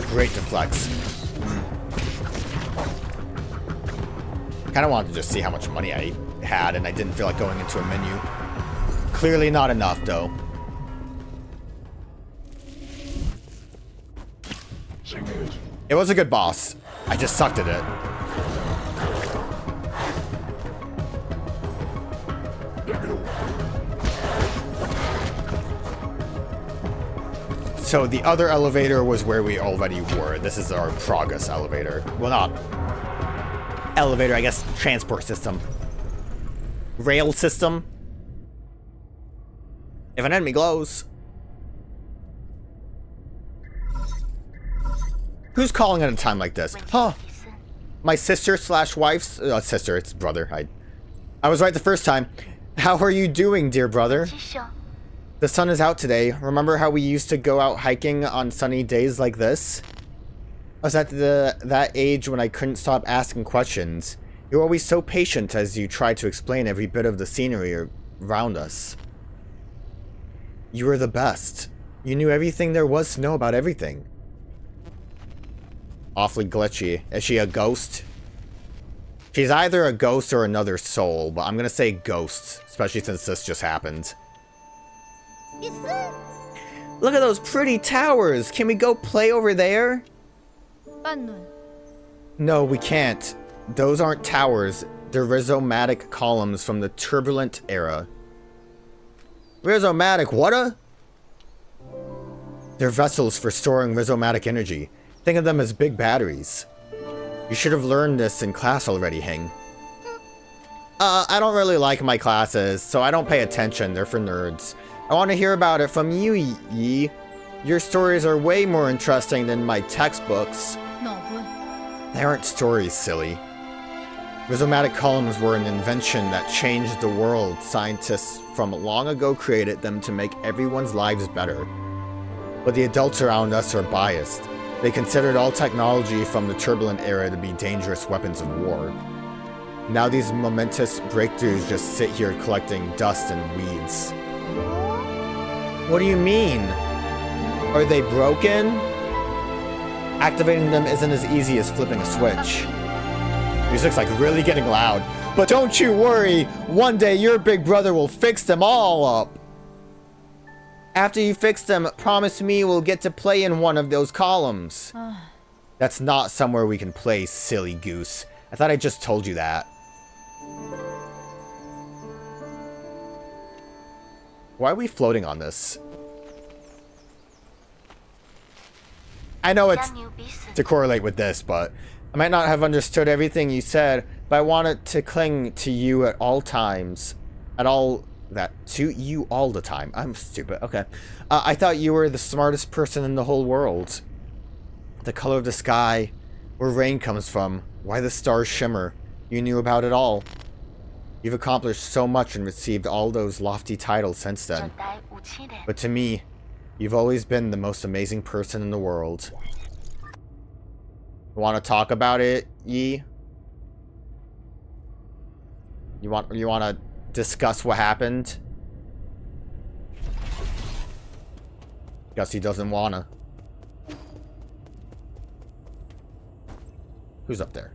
Great deflects. Kind of wanted to just see how much money I had, and I didn't feel like going into a menu. Clearly not enough, though. It was a good boss. I just sucked at it. So the other elevator was where we already were. This is our progress elevator. Well, not elevator, I guess transport system. Rail system. If an enemy glows. Who's calling at a time like this? Huh. My sister slash wife's sister, it's brother. I was right the first time. How are you doing, dear brother? The sun is out today. Remember how we used to go out hiking on sunny days like this? I was at that age when I couldn't stop asking questions. You were always so patient as you tried to explain every bit of the scenery around us. You were the best. You knew everything there was to know about everything. Awfully glitchy. Is she a ghost? She's either a ghost or another soul, but I'm gonna say ghost, especially since this just happened. Look at those pretty towers. Can we go play over there? No, we can't. Those aren't towers. They're rhizomatic columns from the turbulent era. Rhizomatic what? They're vessels for storing rhizomatic energy. Think of them as big batteries. You should have learned this in class already, Hing. I don't really like my classes, so I don't pay attention. They're for nerds. I want to hear about it from you, Yi. Your stories are way more interesting than my textbooks. They aren't stories, silly. Rhizomatic columns were an invention that changed the world. Scientists from long ago created them to make everyone's lives better. But the adults around us are biased. They considered all technology from the turbulent era to be dangerous weapons of war. Now these momentous breakthroughs just sit here collecting dust and weeds. What do you mean? Are they broken? Activating them isn't as easy as flipping a switch. Music's like really getting loud. But don't you worry, one day your big brother will fix them all up. After you fix them, promise me we'll get to play in one of those columns. That's not somewhere we can play, silly goose. I thought I just told you that. Why are we floating on this? I know it's to correlate with this, but I might not have understood everything you said, but I wanted to cling to you at all times. To you all the time. I'm stupid. Okay. I thought you were the smartest person in the whole world. The color of the sky, where rain comes from, why the stars shimmer. You knew about it all. You've accomplished so much and received all those lofty titles since then. But to me, you've always been the most amazing person in the world. Want to talk about it, Yi? You want to discuss what happened? Guess he doesn't wanna. Who's up there?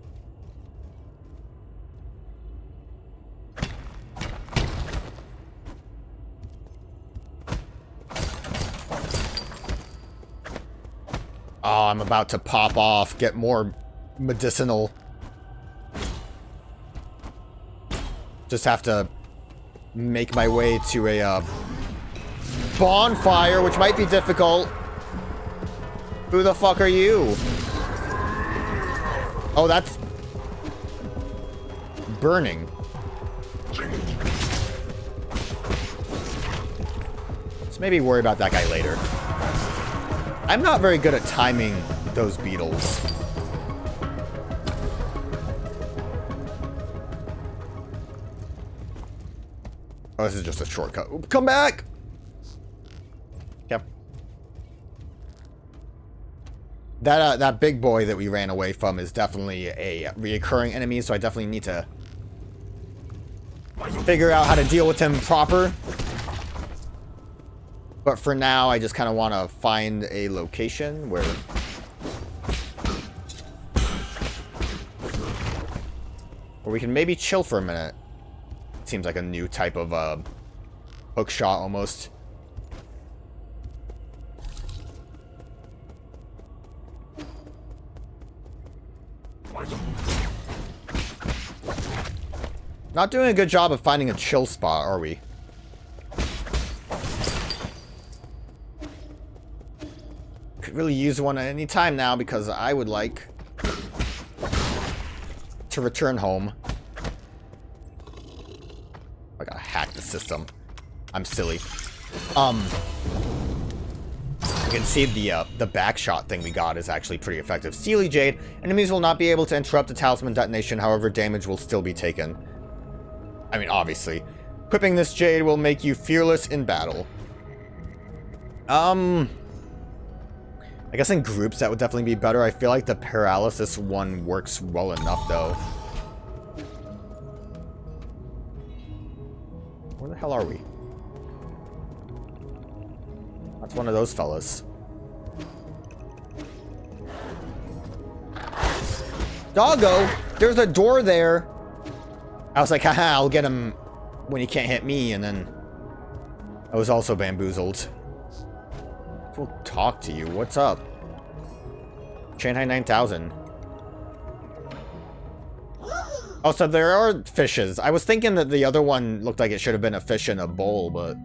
Oh, I'm about to pop off, get more medicinal. Just have to make my way to a bonfire, which might be difficult. Who the fuck are you? Oh, that's burning. Let's maybe worry about that guy later. I'm not very good at timing those beetles. Oh, this is just a shortcut. Ooh, come back! Yep. That big boy that we ran away from is definitely a reoccurring enemy, so I definitely need to figure out how to deal with him proper. But for now, I just kind of want to find a location where we can maybe chill for a minute. Seems like a new type of hook shot almost. Not doing a good job of finding a chill spot, are we? Could really use one at any time now because I would like to return home. I gotta hack the system. I'm silly. You can see the back shot thing we got is actually pretty effective. Steely Jade. Enemies will not be able to interrupt the talisman detonation, however, damage will still be taken. I mean, obviously. Equipping this Jade will make you fearless in battle. I guess in groups that would definitely be better. I feel like the paralysis one works well enough, though. Where the hell are we? That's one of those fellas. Doggo! There's a door there! I was like, haha, I'll get him when he can't hit me, and then I was also bamboozled. We'll talk to you. What's up? Shanghai 9000. Oh, so there are fishes. I was thinking that the other one looked like it should have been a fish in a bowl, but...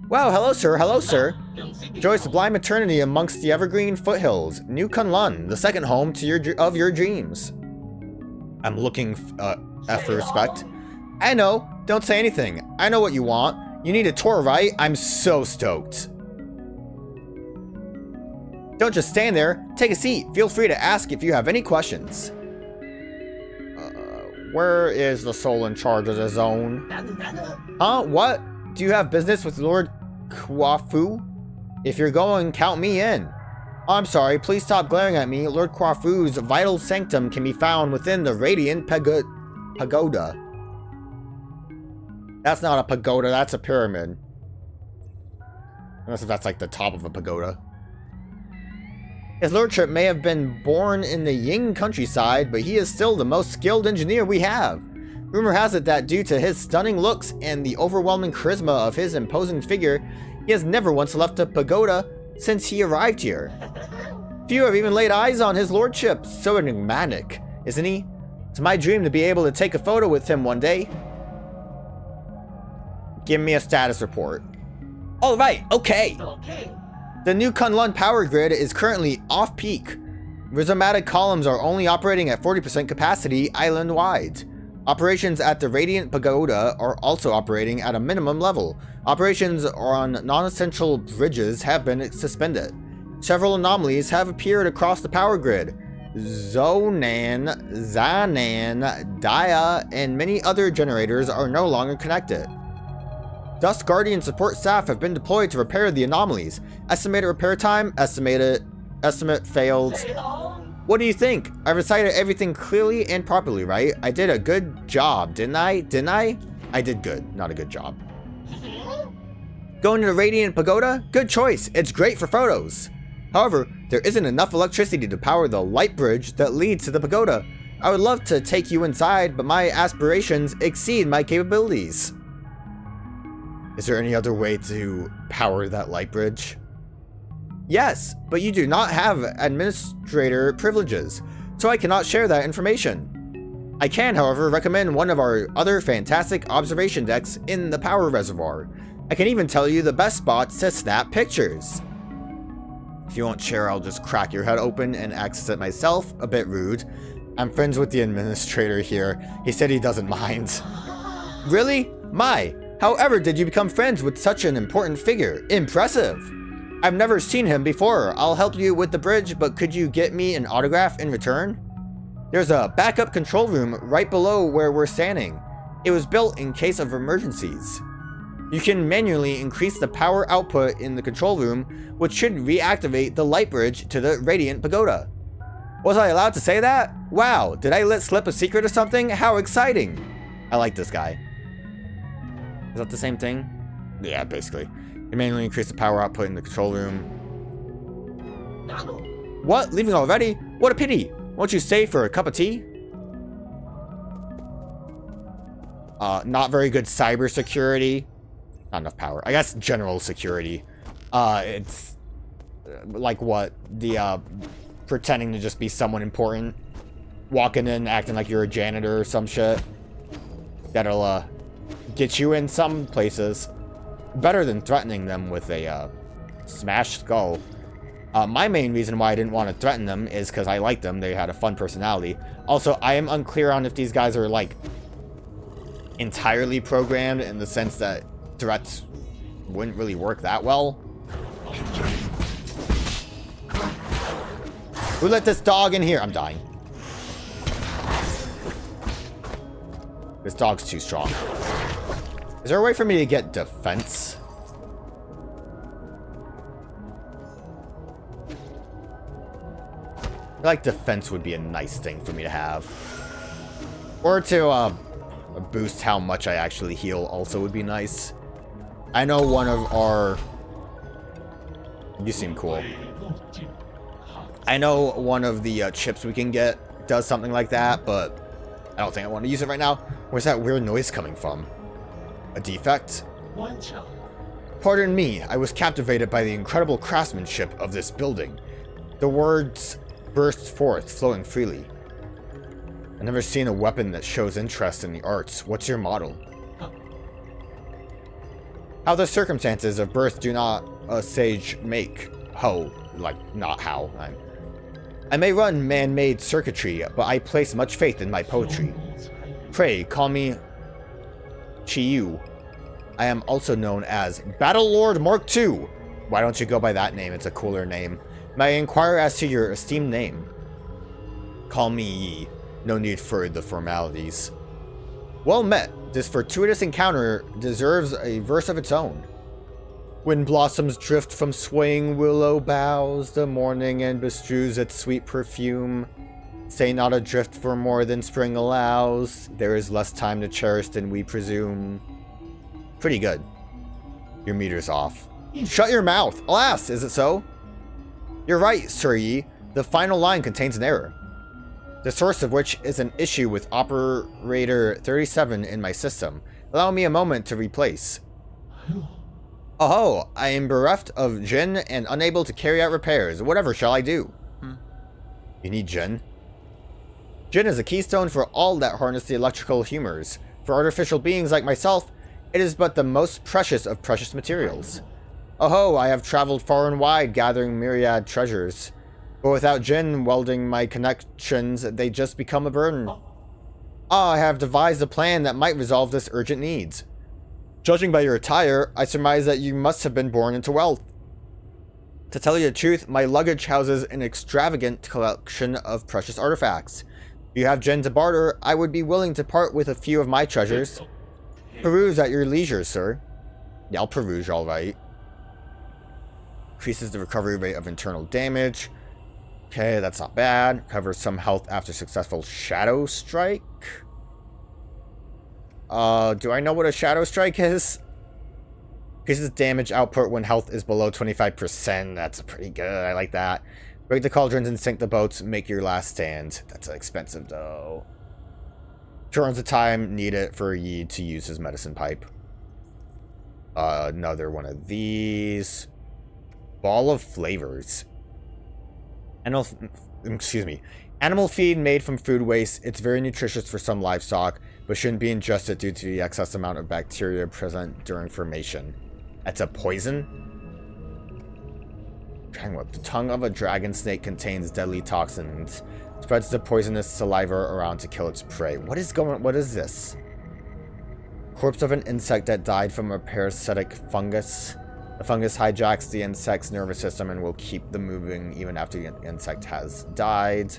Wow, hello, sir. Hello, sir. Enjoy sublime eternity amongst the evergreen foothills. New Kunlun, the second home to your dreams. I'm looking for respect. I know. Don't say anything. I know what you want. You need a tour, right? I'm so stoked. Don't just stand there. Take a seat. Feel free to ask if you have any questions. Where is the soul in charge of the zone? Huh? What? Do you have business with Lord Kwafu? If you're going, count me in. Oh, I'm sorry. Please stop glaring at me. Lord Kwafu's vital sanctum can be found within the Radiant Pagoda. That's not a pagoda. That's a pyramid. Unless if that's like the top of a pagoda. His lordship may have been born in the Ying countryside, but he is still the most skilled engineer we have. Rumor has it that due to his stunning looks and the overwhelming charisma of his imposing figure, he has never once left a pagoda since he arrived here. Few have even laid eyes on his lordship. So enigmatic, isn't he? It's my dream to be able to take a photo with him one day. Give me a status report. All right, okay. The new Kunlun power grid is currently off-peak. Rhizomatic columns are only operating at 40% capacity island-wide. Operations at the Radiant Pagoda are also operating at a minimum level. Operations on non-essential bridges have been suspended. Several anomalies have appeared across the power grid. Zonan, Zanan, Dia, and many other generators are no longer connected. Dust Guardian support staff have been deployed to repair the anomalies. Estimated repair time, estimate failed. What do you think? I recited everything clearly and properly, right? I did a good job, didn't I? I did good, not a good job. Going to the Radiant Pagoda? Good choice. It's great for photos. However, there isn't enough electricity to power the light bridge that leads to the pagoda. I would love to take you inside, but my aspirations exceed my capabilities. Is there any other way to power that light bridge? Yes, but you do not have administrator privileges, so I cannot share that information. I can, however, recommend one of our other fantastic observation decks in the power reservoir. I can even tell you the best spots to snap pictures. If you won't share, I'll just crack your head open and access it myself. A bit rude. I'm friends with the administrator here. He said he doesn't mind. Really? My. However, did you become friends with such an important figure? Impressive. I've never seen him before. I'll help you with the bridge, but could you get me an autograph in return? There's a backup control room right below where we're standing. It was built in case of emergencies. You can manually increase the power output in the control room, which should reactivate the light bridge to the Radiant Pagoda. Was I allowed to say that? Wow, did I let slip a secret or something? How exciting! I like this guy. Is that the same thing? Yeah, basically. You manually increase the power output in the control room. What? Leaving already? What a pity! Won't you stay for a cup of tea? Not very good cybersecurity. Not enough power. I guess general security. It's like what? The pretending to just be someone important. Walking in acting like you're a janitor or some shit. That'll get you in some places. Better than threatening them with a smashed skull. My main reason why I didn't want to threaten them is because I liked them. They had a fun personality. Also, I am unclear on if these guys are like entirely programmed in the sense that threats wouldn't really work that well. Who let this dog in here? I'm dying. This dog's too strong. Is there a way for me to get defense? I feel like defense would be a nice thing for me to have. Or to boost how much I actually heal also would be nice. I know one of our... You seem cool. I know one of the chips we can get does something like that, but I don't think I want to use it right now. Where's that weird noise coming from? A defect? Pardon me, I was captivated by the incredible craftsmanship of this building. The words burst forth, flowing freely. I've never seen a weapon that shows interest in the arts. What's your model? How the circumstances of birth do not a sage make. Ho, like, not how. I may run man-made circuitry, but I place much faith in my poetry. Pray, call me Chiyu. I am also known as Battle Lord Mark II. Why don't you go by that name? It's a cooler name. May I inquire as to your esteemed name? Call me Yi. No need for the formalities. Well met. This fortuitous encounter deserves a verse of its own. When blossoms drift from swaying willow boughs, the morning and bestrews its sweet perfume. Say not adrift for more than spring allows. There is less time to cherish than we presume. Pretty good. Your meter's off. Shut your mouth! Alas, is it so? You're right, Sir Yi. The final line contains an error. The source of which is an issue with operator 37 in my system. Allow me a moment to replace. Oh, I am bereft of Jin and unable to carry out repairs. Whatever shall I do? You need Jin? Jin is a keystone for all that harness the electrical humors. For artificial beings like myself, it is but the most precious of precious materials. Oh, I have traveled far and wide gathering myriad treasures. But without Jin welding my connections, they just become a burden. I have devised a plan that might resolve this urgent needs. Judging by your attire, I surmise that you must have been born into wealth. To tell you the truth, my luggage houses an extravagant collection of precious artifacts. If you have Jin to barter, I would be willing to part with a few of my treasures. Peruse at your leisure, sir. Yeah, I'll peruse, alright. Increases the recovery rate of internal damage. Okay, that's not bad. Covers some health after successful shadow strike. Do I know what a shadow strike is? Increases damage output when health is below 25%. That's pretty good. I like that. Break the cauldrons and sink the boats. Make your last stand. That's expensive, though. Turns the time needed for Yi to use his medicine pipe. Another one of these. Ball of flavors. Animal feed made from food waste. It's very nutritious for some livestock, but shouldn't be ingested due to the excess amount of bacteria present during fermentation. That's a poison? Dragon whip. The tongue of a dragon snake contains deadly toxins. Spreads the poisonous saliva around to kill its prey. What is this? Corpse of an insect that died from a parasitic fungus. The fungus hijacks the insect's nervous system and will keep them moving even after the insect has died.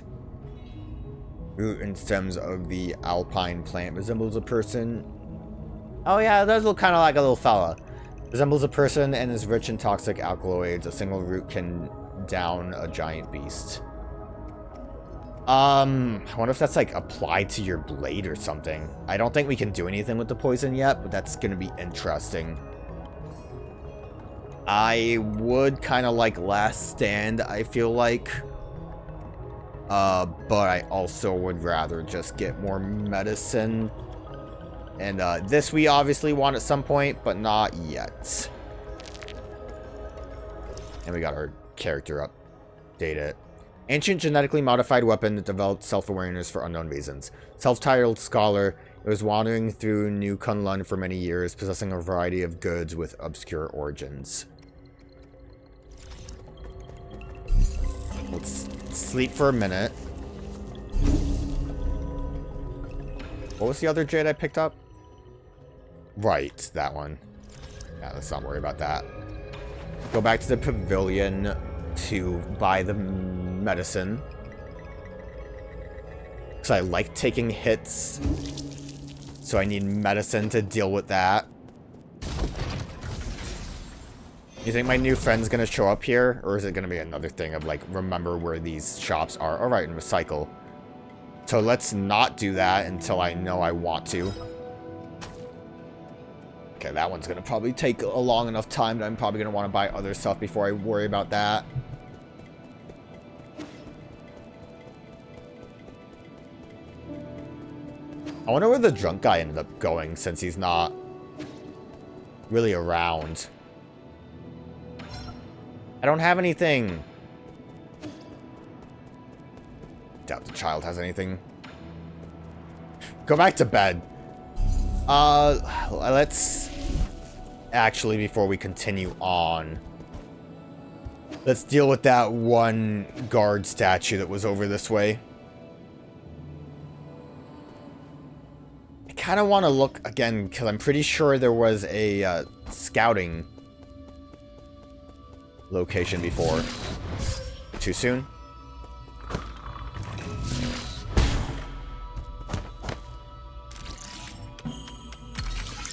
Root and stems of the alpine plant resembles a person. Oh yeah, it does look kind of like a little fella. Resembles a person and is rich in toxic alkaloids. A single root can down a giant beast. I wonder if that's like applied to your blade or something. I don't think we can do anything with the poison yet, but that's gonna be interesting. I would kind of like Last Stand, I feel like. But I also would rather just get more medicine. And this we obviously want at some point, but not yet. And we got our character updated. Ancient genetically modified weapon that developed self-awareness for unknown reasons. Self-titled scholar, it was wandering through New Kunlun for many years, possessing a variety of goods with obscure origins. Let's sleep for a minute. What was the other jade I picked up? Right, that one. Yeah, let's not worry about that. Go back to the pavilion to buy the medicine. Because I like taking hits. So I need medicine to deal with that. You think my new friend's gonna show up here? Or is it gonna be another thing of like, remember where these shops are? Alright, and recycle. So let's not do that until I know I want to. Okay, that one's gonna probably take a long enough time that I'm probably gonna want to buy other stuff before I worry about that. I wonder where the drunk guy ended up going since he's not really around. I don't have anything. Doubt the child has anything. Go back to bed. Let's... Actually, before we continue on, let's deal with that one guard statue that was over this way. I kind of want to look again, because I'm pretty sure there was a scouting location before. Too soon?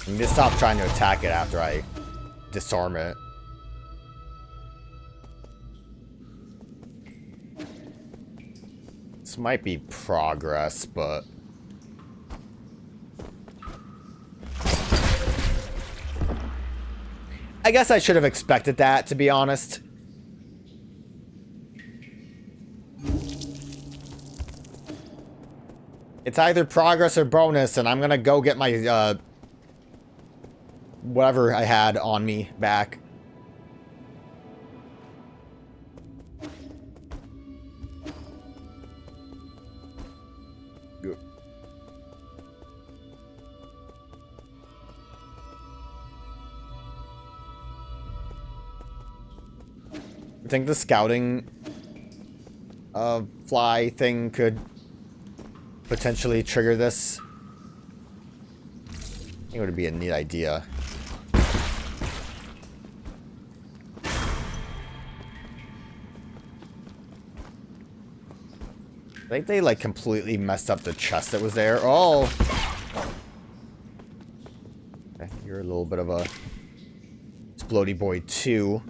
I need to stop trying to attack it after I disarm it. This might be progress, but... I guess I should have expected that, to be honest. It's either progress or bonus, and I'm gonna go get my, whatever I had on me back. Good. I think the scouting fly thing could potentially trigger this. I think it would be a neat idea. I think they, like, completely messed up the chest that was there. Oh! Okay, you're a little bit of a explodey boy, too.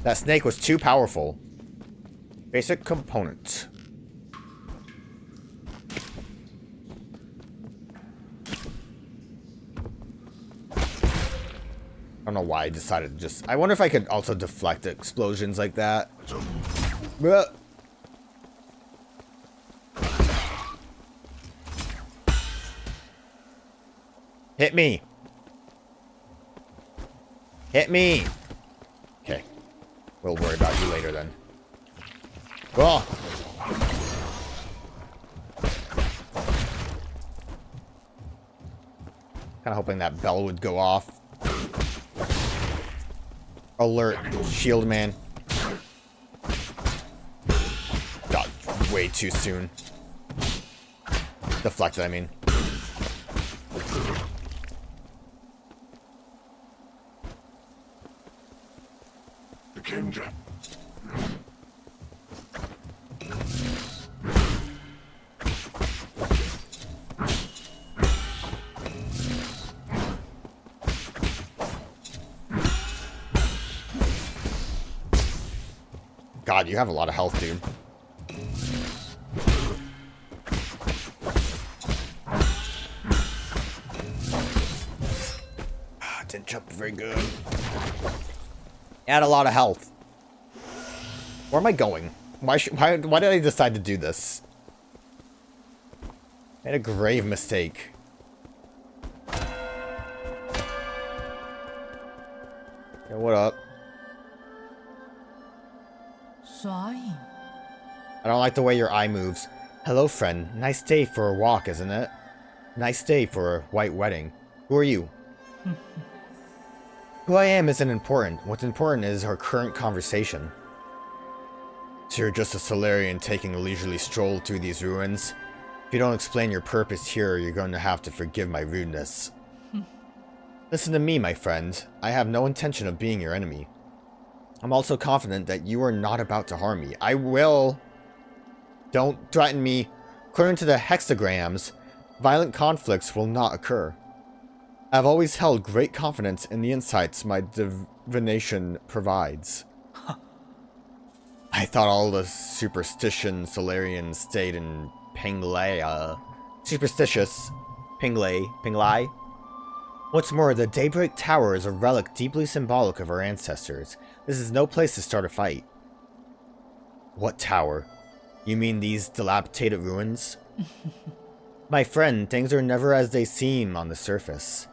That snake was too powerful. Basic component. I don't know why I decided to just... I wonder if I could also deflect explosions like that. Hit me. Hit me. Okay. We'll worry about you later then. Oh. Kind of hoping that bell would go off. Alert, shield man. God, way too soon. Deflected, I mean. The kingdom. God, you have a lot of health, dude. Didn't jump very good. Add a lot of health. Where am I going? Why did I decide to do this? I made a grave mistake. Yeah, what up? Sighing. I don't like the way your eye moves. Hello, friend. Nice day for a walk, isn't it? Nice day for a white wedding. Who are you? Who I am isn't important. What's important is our current conversation. So you're just a Solarian taking a leisurely stroll through these ruins? If you don't explain your purpose here, you're going to have to forgive my rudeness. Listen to me, my friend. I have no intention of being your enemy. I'm also confident that you are not about to harm me. I will. Don't threaten me. According to the hexagrams, violent conflicts will not occur. I've always held great confidence in the insights my divination provides. I thought all the superstition Solarians stayed in Penglai. Superstitious. Penglai. What's more, the Daybreak Tower is a relic deeply symbolic of our ancestors. This is no place to start a fight. What tower? You mean these dilapidated ruins? My friend, things are never as they seem on the surface.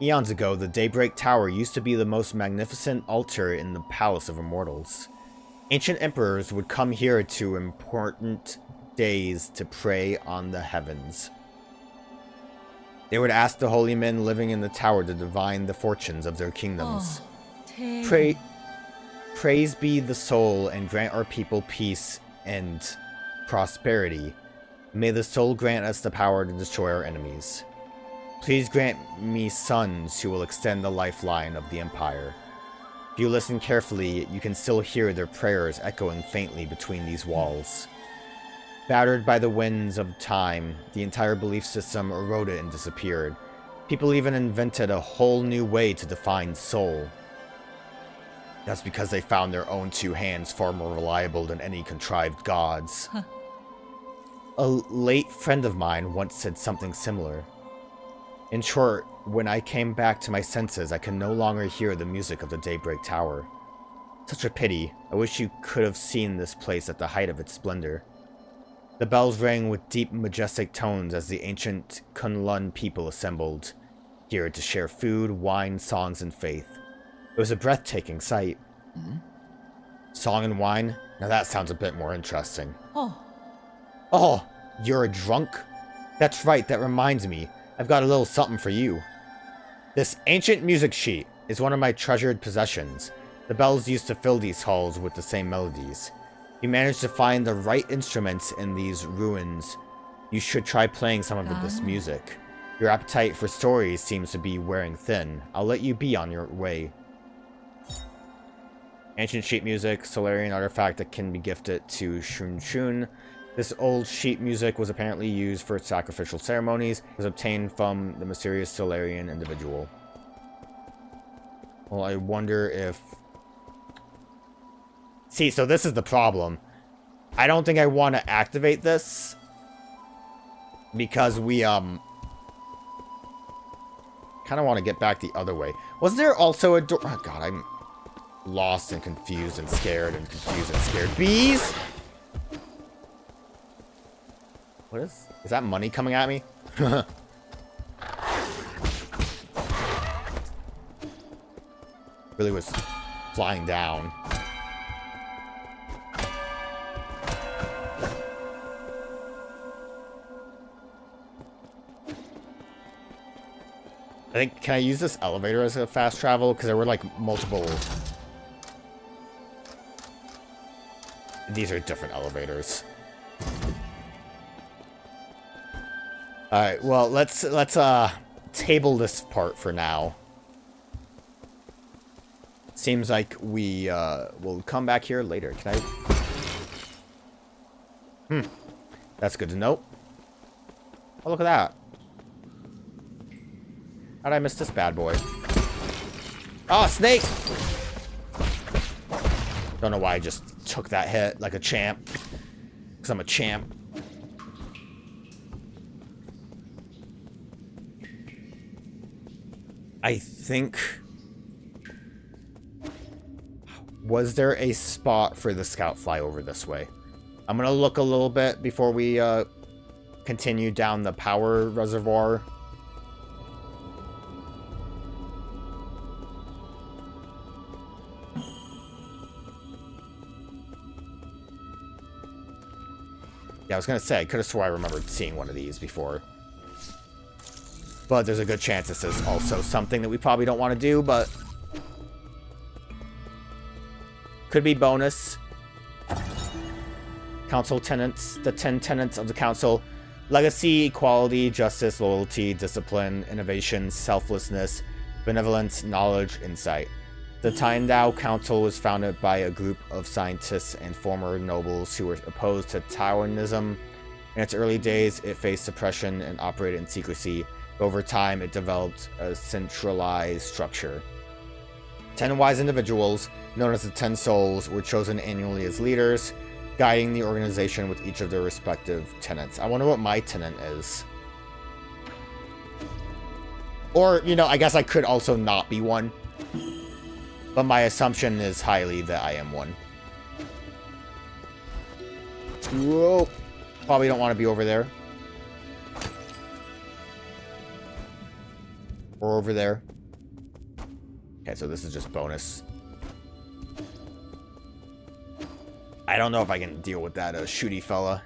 Eons ago, the Daybreak Tower used to be the most magnificent altar in the Palace of Immortals. Ancient emperors would come here to important days to pray on the heavens. They would ask the holy men living in the tower to divine the fortunes of their kingdoms. Praise be the soul and grant our people peace and prosperity. May the soul grant us the power to destroy our enemies. Please grant me sons who will extend the lifeline of the empire. If you listen carefully, you can still hear their prayers echoing faintly between these walls. Battered by the winds of time, the entire belief system eroded and disappeared. People even invented a whole new way to define soul. That's because they found their own two hands far more reliable than any contrived gods. A late friend of mine once said something similar. In short, when I came back to my senses, I could no longer hear the music of the Daybreak Tower. Such a pity. I wish you could have seen this place at the height of its splendor. The bells rang with deep, majestic tones as the ancient Kunlun people assembled here to share food, wine, songs, and faith. It was a breathtaking sight. Song and wine? Now that sounds a bit more interesting. Oh, you're a drunk? That's right, that reminds me. I've got a little something for you. This ancient music sheet is one of my treasured possessions. The bells used to fill these halls with the same melodies. If you manage to find the right instruments in these ruins, you should try playing some of this music. Your appetite for stories seems to be wearing thin. I'll let you be on your way. Ancient sheet music, Solarian artifact that can be gifted to Shun Shun. This old sheet music was apparently used for sacrificial ceremonies. It was obtained from the mysterious Solarian individual. Well, I wonder if... See, so this is the problem. I don't think I want to activate this. Because we, kind of want to get back the other way. Was there also a door? Oh, God, I'm lost and confused and scared and confused and scared. Bees? What is that money coming at me? Really was flying down. I think, can I use this elevator as a fast travel? Because there were like multiple... These are different elevators. Alright, well, let's table this part for now. Seems like we, will come back here later. Can I... That's good to know. Oh, look at that. How'd I miss this bad boy? Oh, snake! Don't know why I just took that hit like a champ. Because I'm a champ. I think... Was there a spot for the scout fly over this way? I'm gonna look a little bit before we continue down the power reservoir. Yeah, I was gonna say, I could have swore I remembered seeing one of these before. But there's a good chance this is also something that we probably don't want to do, but... could be bonus. Council tenets. The 10 tenets of the council. Legacy, equality, justice, loyalty, discipline, innovation, selflessness, benevolence, knowledge, insight. The Tyndall Council was founded by a group of scientists and former nobles who were opposed to Taoism. In its early days, it faced suppression and operated in secrecy. Over time, it developed a centralized structure. 10 wise individuals, known as the 10 Souls, were chosen annually as leaders, guiding the organization with each of their respective tenets. I wonder what my tenet is. Or, you know, I guess I could also not be one. But my assumption is highly that I am one. Whoa. Probably don't want to be over there. Or over there. Okay, so this is just bonus. I don't know if I can deal with that shooty fella.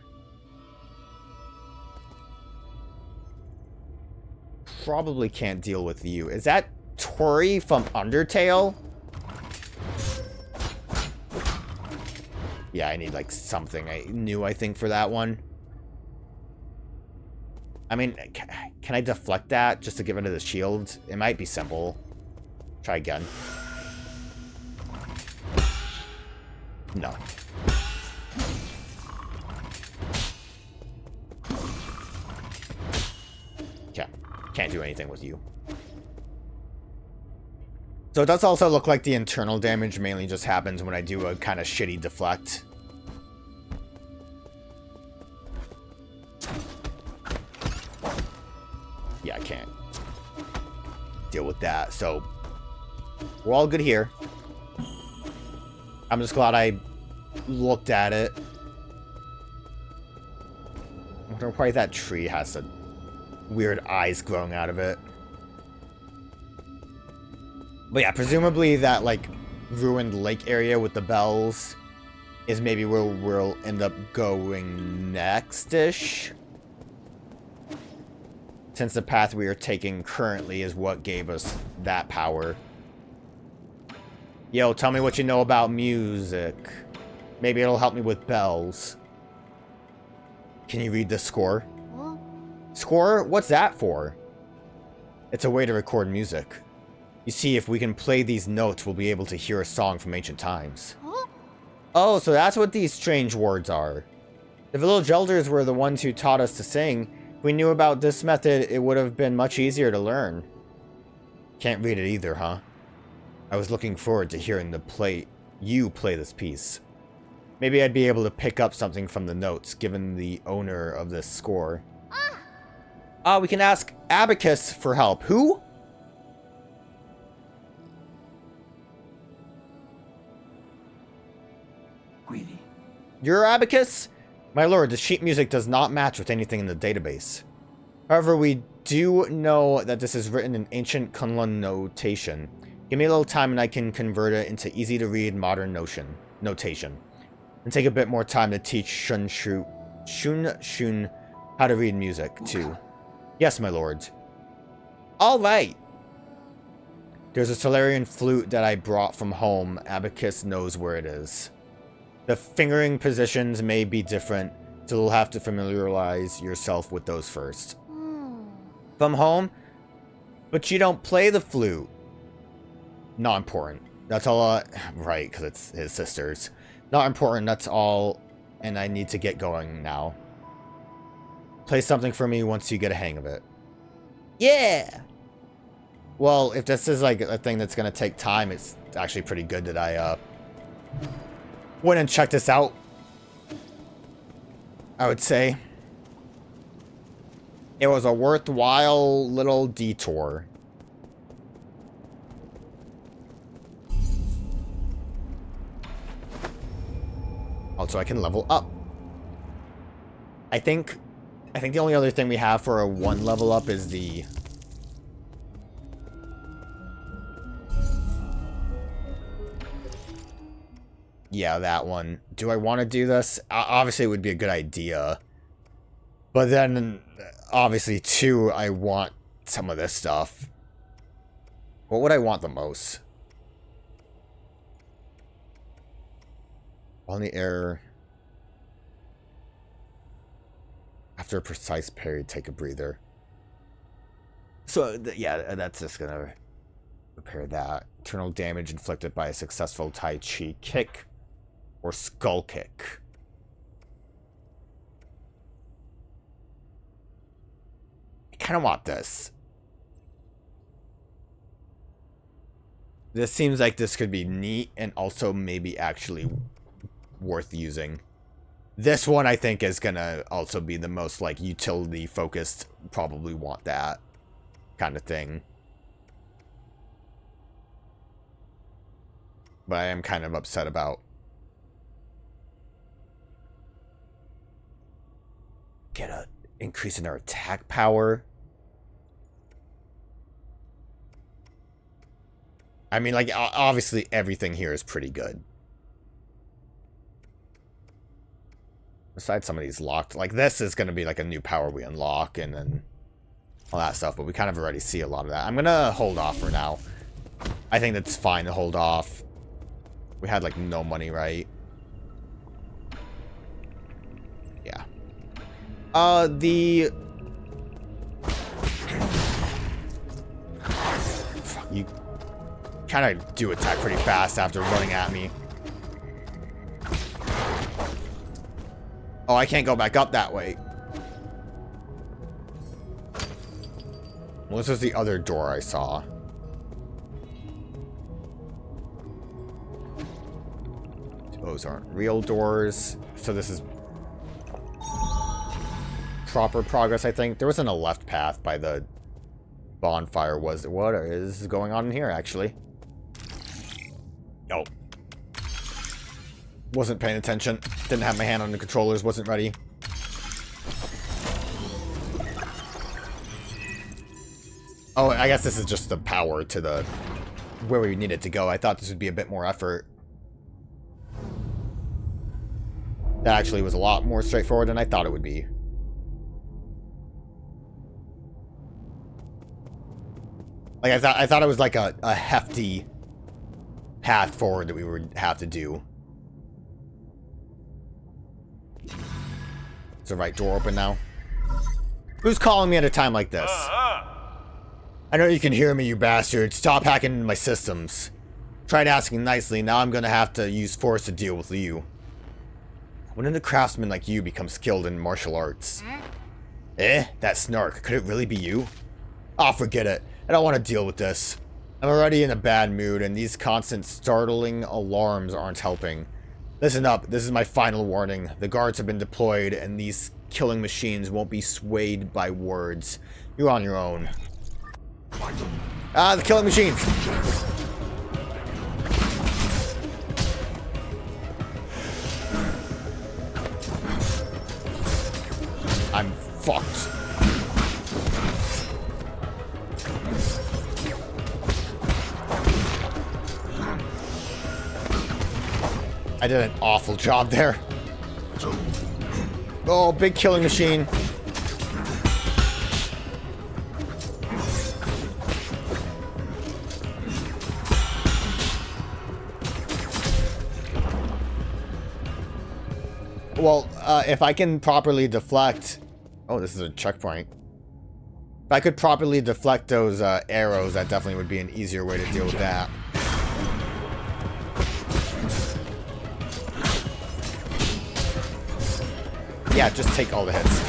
Probably can't deal with you. Is that Tori from Undertale? Yeah, I need like something new, I think, for that one. I mean, can I deflect that just to give into the shield? It might be simple. Try again. No. Okay. Can't do anything with you. So it does also look like the internal damage mainly just happens when I do a kind of shitty deflect. Yeah, I can't deal with that. So we're all good here. I'm just glad I looked at it. I wonder why that tree has some weird eyes growing out of it. But yeah, presumably that, like, ruined lake area with the bells is maybe where we'll end up going next-ish. Since the path we are taking currently is what gave us that power. Yo, tell me what you know about music. Maybe it'll help me with bells. Can you read the score? Huh? Score? What's that for? It's a way to record music. You see, if we can play these notes, we'll be able to hear a song from ancient times. Huh? Oh, so that's what these strange words are. The village elders were the ones who taught us to sing. If we knew about this method, it would have been much easier to learn. Can't read it either, huh? I was looking forward to hearing you play this piece. Maybe I'd be able to pick up something from the notes, given the owner of this score. We can ask Abacus for help. Who? Greedy. You're Abacus? My lord, the sheet music does not match with anything in the database. However, we do know that this is written in ancient Kunlun notation. Give me a little time and I can convert it into easy-to-read modern notation. And take a bit more time to teach Shun how to read music, too. Yes, my lord. Alright! There's a Solarian flute that I brought from home. Abacus knows where it is. The fingering positions may be different, so you'll have to familiarize yourself with those first. From home? But you don't play the flute. Not important. That's all right, because it's his sister's. Not important, that's all, and I need to get going now. Play something for me once you get a hang of it. Yeah! Well, if this is like a thing that's going to take time, it's actually pretty good that I went and checked this out. I would say. It was a worthwhile little detour. so I can level up. I think the only other thing we have for a 1 level up is the... Yeah, that one. Do I want to do this? Obviously, it would be a good idea. But then, obviously, too, I want some of this stuff. What would I want the most? On the air. After a precise period, take a breather. So, yeah, that's just gonna repair that. Internal damage inflicted by a successful Tai Chi kick or skull kick. I kind of want this. This seems like this could be neat and also maybe actually worth using. This one I think is gonna also be the most like utility focused. Probably want that kind of thing. But I am kind of upset about get a increase in our attack power. I mean, like, obviously everything here is pretty good. Besides some of these locked, like this is going to be like a new power we unlock and then all that stuff, but we kind of already see a lot of that. I'm going to hold off for now. I think that's fine to hold off. We had like no money, right? Yeah. Fuck, you kind of do attack pretty fast after running at me. Oh, I can't go back up that way. Well, this is the other door I saw. Those aren't real doors. So this is proper progress, I think. There wasn't a left path by the bonfire, was there? What is going on in here, actually? Nope. Wasn't paying attention. Didn't have my hand on the controllers. Wasn't ready. Oh, I guess this is just the power to the... where we need it to go. I thought this would be a bit more effort. That actually was a lot more straightforward than I thought it would be. Like, I thought it was like a hefty path forward that we would have to do. Is the right door open now? Who's calling me at a time like this? I know you can hear me, you bastard. Stop hacking into my systems. Tried asking nicely, now I'm gonna have to use force to deal with you. When did a craftsman like you become skilled in martial arts? Eh? That snark. Could it really be you? Oh, forget it. I don't want to deal with this. I'm already in a bad mood, and these constant startling alarms aren't helping. Listen up, this is my final warning. The guards have been deployed, and these killing machines won't be swayed by words. You're on your own. Ah, the killing machines! I'm fucked. I did an awful job there. Oh, big killing machine. Well, if I can properly deflect... Oh, this is a checkpoint. If I could properly deflect those arrows, that definitely would be an easier way to deal with that. Yeah, just take all the hits.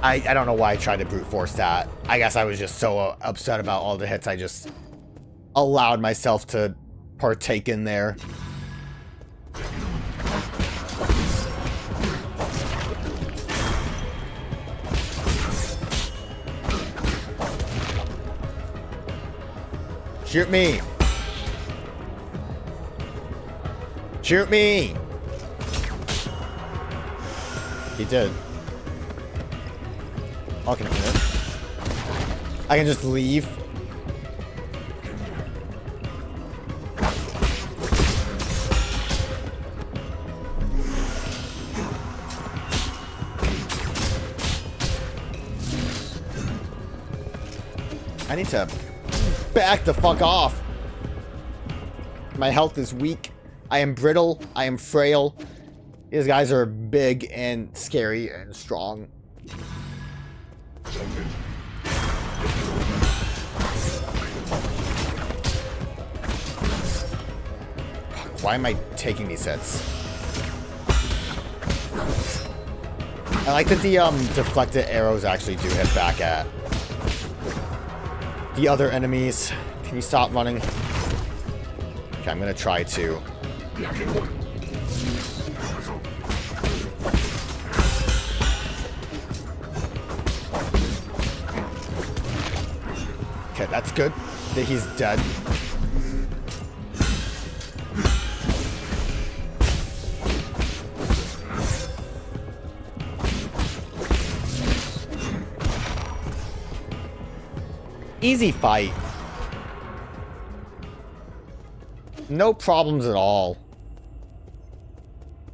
I don't know why I tried to brute force that. I guess I was just so upset about all the hits I just allowed myself to partake in there. Shoot me. Shoot me! He did. I can hit. I can just leave. I need to back the fuck off. My health is weak. I am brittle. I am frail. These guys are big and scary and strong. Why am I taking these hits? I like that the deflected arrows actually do hit back at the other enemies. Can you stop running? Okay, I'm gonna try to. Okay, that's good. That he's dead. Easy fight. No problems at all.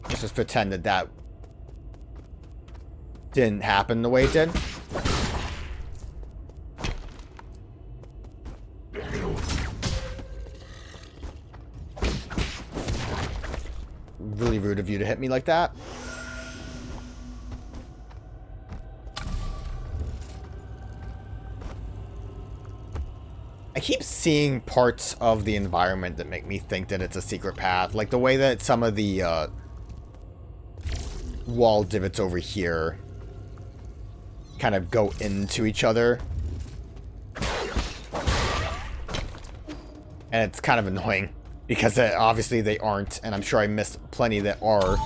Let's just pretend that that didn't happen the way it did. Really rude of you to hit me like that. I keep seeing parts of the environment that make me think that it's a secret path. Like the way that some of the wall divots over here kind of go into each other. And it's kind of annoying because obviously they aren't, and I'm sure I missed plenty that are.